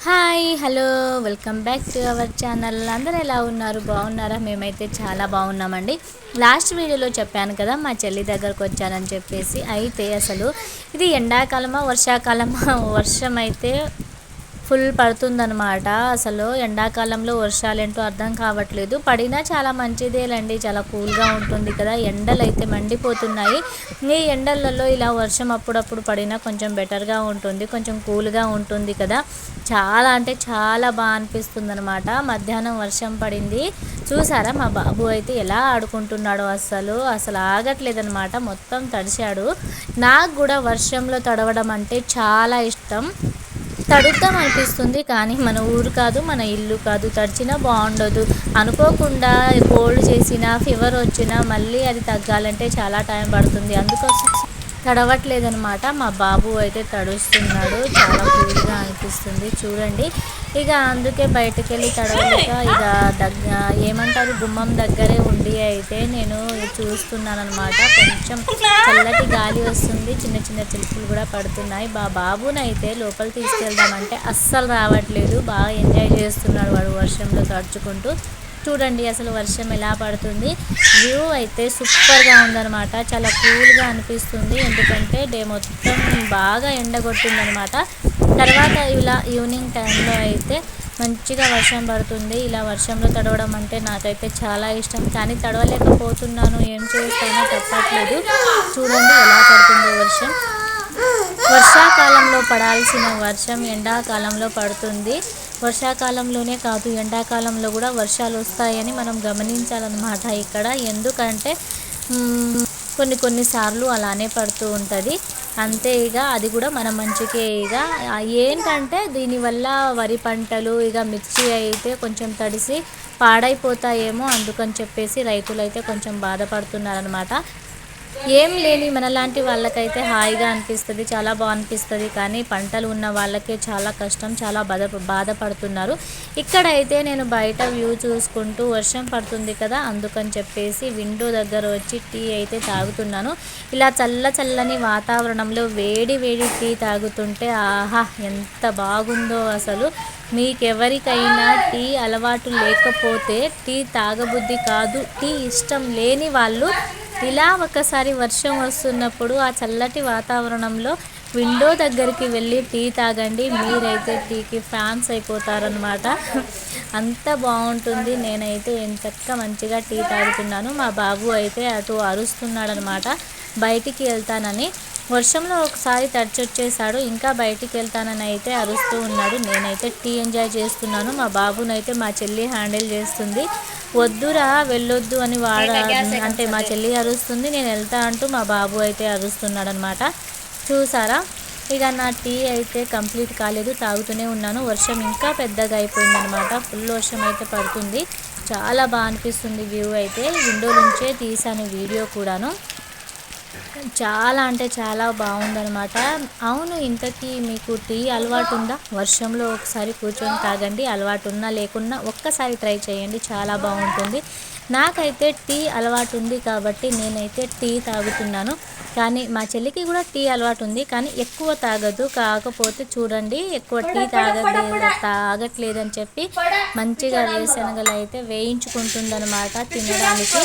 Hi hello welcome back to our channel. అందరూ ఎలా ఉన్నారు? బాగున్నారా? మేమైతే చాలా బాగున్నామండి. లాస్ట్ వీడియోలో చెప్పాను కదా మా చెల్లి దగ్గరకు వచ్చానని చెప్పేసి. అయితే అసలు ఇది ఎండాకాలమా వర్షాకాలమా వర్షం అయితే ఫుల్ పడుతుందనమాట. అసలు ఎండాకాలంలో వర్షాలేంటో అర్థం కావట్లేదు. పడినా చాలా మంచిదేలండి, చాలా కూల్గా ఉంటుంది కదా. ఎండలు అయితే మండిపోతున్నాయి. ఈ ఎండలలో ఇలా వర్షం అప్పుడప్పుడు పడినా కొంచెం బెటర్గా ఉంటుంది, కొంచెం కూల్గా ఉంటుంది కదా. చాలా అంటే చాలా బాగా అనిపిస్తుంది అనమాట. మధ్యాహ్నం వర్షం పడింది, చూసారా మా బాబు అయితే ఎలా ఆడుకుంటున్నాడో. అసలు అసలు ఆగట్లేదనమాట, మొత్తం తడిశాడు. నాకు కూడా వర్షంలో తడవడం అంటే చాలా ఇష్టం. తడుద్దాం అనిపిస్తుంది, కానీ మన ఊరు కాదు, మన ఇల్లు కాదు, తడిచినా బాగుండదు. అనుకోకుండా కోల్డ్ చేసినా ఫీవర్ వచ్చినా మళ్ళీ అది తగ్గాలంటే చాలా టైం పడుతుంది. అందుకోసం తడవట్లేదనమాట. మా బాబు అయితే తడుస్తున్నాడు, చాలా కూల్గా అనిపిస్తుంది చూడండి. ఇక అందుకే బయటకు వెళ్ళి తడవలేక ఇక ఏమంటారు గుమ్మం దగ్గరే ఉండి అయితే నేను చూస్తున్నాను అనమాట. కొంచెం చల్లటి గాలి వస్తుంది, చిన్న చిన్న చిలుకలు కూడా పడుతున్నాయి. బాబునైతే లోపల తీసుకెళ్దామంటే అస్సలు రావట్లేదు. బాగా ఎంజాయ్ చేస్తున్నాడు వాడు వర్షంలో తడుచుకుంటూ. చూడండి అసలు వర్షం ఎలా పడుతుంది. వ్యూ అయితే సూపర్గా ఉందన్నమాట, చాలా కూల్గా అనిపిస్తుంది. ఎందుకంటే డే మొత్తం బాగా ఎండగొట్టిందనమాట. తర్వాత ఇలా ఈవినింగ్ టైంలో అయితే మంచిగా వర్షం పడుతుంది. ఇలా వర్షంలో తడవడం అంటే నాకైతే చాలా ఇష్టం, కానీ తడవలేకపోతున్నాను. ఏం చేస్తానో తప్పట్లేదు. చూడండి ఎలా పడుతుందో వర్షం. వర్షాకాలంలో పడాల్సిన వర్షం ఎండాకాలంలో పడుతుంది. వర్షాకాలంలోనే కాదు, ఎండాకాలంలో కూడా వర్షాలు వస్తాయని మనం గమనించాలన్నమాట ఇక్కడ. ఎందుకంటే కొన్నిసార్లు అలానే పడుతూ ఉంటుంది అంతే. ఇక అది కూడా మన మంచికే. ఇక ఏంటంటే దీనివల్ల వరి పంటలు ఇక మిర్చి అయితే కొంచెం తడిసి పాడైపోతాయేమో, అందుకని చెప్పేసి రైతులు అయితే కొంచెం బాధపడుతున్నారనమాట. ఏం లేని మనలాంటి వాళ్ళకైతే హాయిగా అనిపిస్తుంది, చాలా బాగా అనిపిస్తుంది. కానీ పంటలు ఉన్న వాళ్ళకే చాలా కష్టం, చాలా బాధపడుతున్నారు. ఇక్కడైతే నేను బయట వ్యూ చూసుకుంటూ వర్షం పడుతుంది కదా, అందుకని చెప్పేసి విండో దగ్గర వచ్చి టీ అయితే తాగుతున్నాను. ఇలా చల్లని వాతావరణంలో వేడి వేడి టీ తాగుతుంటే ఆహా ఎంత బాగుందో అసలు. మీకెవరికైనా టీ అలవాటు లేకపోతే, టీ తాగబుద్ధి కాదు, టీ ఇష్టం లేని వాళ్ళు ఇలా ఒకసారి వర్షం వస్తున్నప్పుడు ఆ చల్లటి వాతావరణంలో విండో దగ్గరికి వెళ్ళి టీ తాగండి. మీరైతే టీకి ఫ్యాన్స్ అయిపోతారనమాట, అంత బాగుంటుంది. నేనైతే ఎంచక్క మంచిగా టీ తాగుతున్నాను. మా బాబు అయితే అటు అరుస్తున్నాడనమాట బయటికి వెళ్తానని. వర్షంలో ఒకసారి తడిచొచ్చేసాడు, ఇంకా బయటికి వెళ్తానని అయితే అరుస్తూ ఉన్నాడు. నేనైతే టీ ఎంజాయ్ చేస్తున్నాను. మా బాబునైతే మా చెల్లి హ్యాండిల్ చేస్తుంది. వద్దురా వెళ్ళొద్దు అని అంటే మా చెల్లి అరుస్తుంది, నేను వెళ్తా అంటూ మా బాబు అయితే అరుస్తున్నాడు అనమాట. చూసారా, ఇక నా టీ అయితే కంప్లీట్ కాలేదు, తాగుతూనే ఉన్నాను. వర్షం ఇంకా పెద్దగా అయిపోయిందనమాట, ఫుల్ వర్షం అయితే పడుతుంది. చాలా బాగా అనిపిస్తుంది వ్యూ అయితే. విండో నుంచే తీసాను వీడియో కూడాను. చాలా అంటే చాలా బాగుందనమాట. అవును, ఇంతకీ మీకు టీ అలవాటు ఉందా? వర్షంలో ఒకసారి కూర్చొని తాగండి, అలవాటు ఉన్నా లేకున్నా ఒక్కసారి ట్రై చేయండి, చాలా బాగుంటుంది. నాకైతే టీ అలవాటు ఉంది కాబట్టి నేనైతే టీ తాగుతున్నాను. కానీ మా చెల్లికి కూడా టీ అలవాటు ఉంది, కానీ ఎక్కువ తాగదు. కాకపోతే చూడండి ఎక్కువ టీ తాగట్లేదని చెప్పి మంచిగా వేరుశనగలు అయితే వేయించుకుంటుందన్నమాట తినడానికి.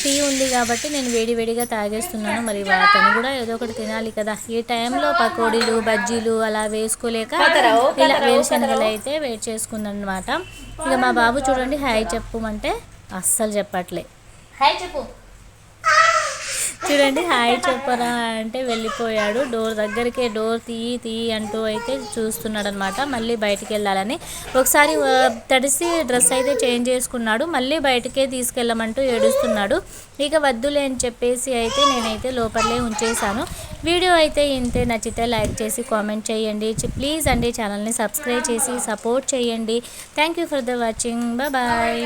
టీ ఉంది కాబట్టి నేను వేడివేడిగా తాగేస్తున్నాను. మరి తను కూడా ఏదో ఒకటి తినాలి కదా. ఈ టైంలో పకోడీలు బజ్జీలు అలా వేసుకోలేక ఇలా వేరుశనగలు అయితే వేడి చేసుకుందనమాట. ఇక మా బాబు చూడండి హాయ్ చెప్పమంటే అస్సలు చెప్పట్లే. హాయ్ చెప్పు, చూడండి హాయ్ చెప్పరా అంటే వెళ్ళిపోయాడు. డోర్ దగ్గరికే డోర్ తీయి అంటూ అయితే చూస్తున్నాడు అనమాట. మళ్ళీ బయటికి వెళ్ళాలని ఒకసారి తడిసి డ్రెస్ అయితే చేంజ్ చేసుకున్నాడు, మళ్ళీ బయటకే తీసుకెళ్ళమంటూ ఏడుస్తున్నాడు. ఇక వద్దులే అని చెప్పేసి అయితే నేనైతే లోపలే ఉంచేసాను. వీడియో అయితే ఇంతే. నచ్చితే లైక్ చేసి కామెంట్ చేయండి. ప్లీజ్ అండి ఛానల్ని సబ్స్క్రైబ్ చేసి సపోర్ట్ చేయండి. Thank you for the watching. Bye.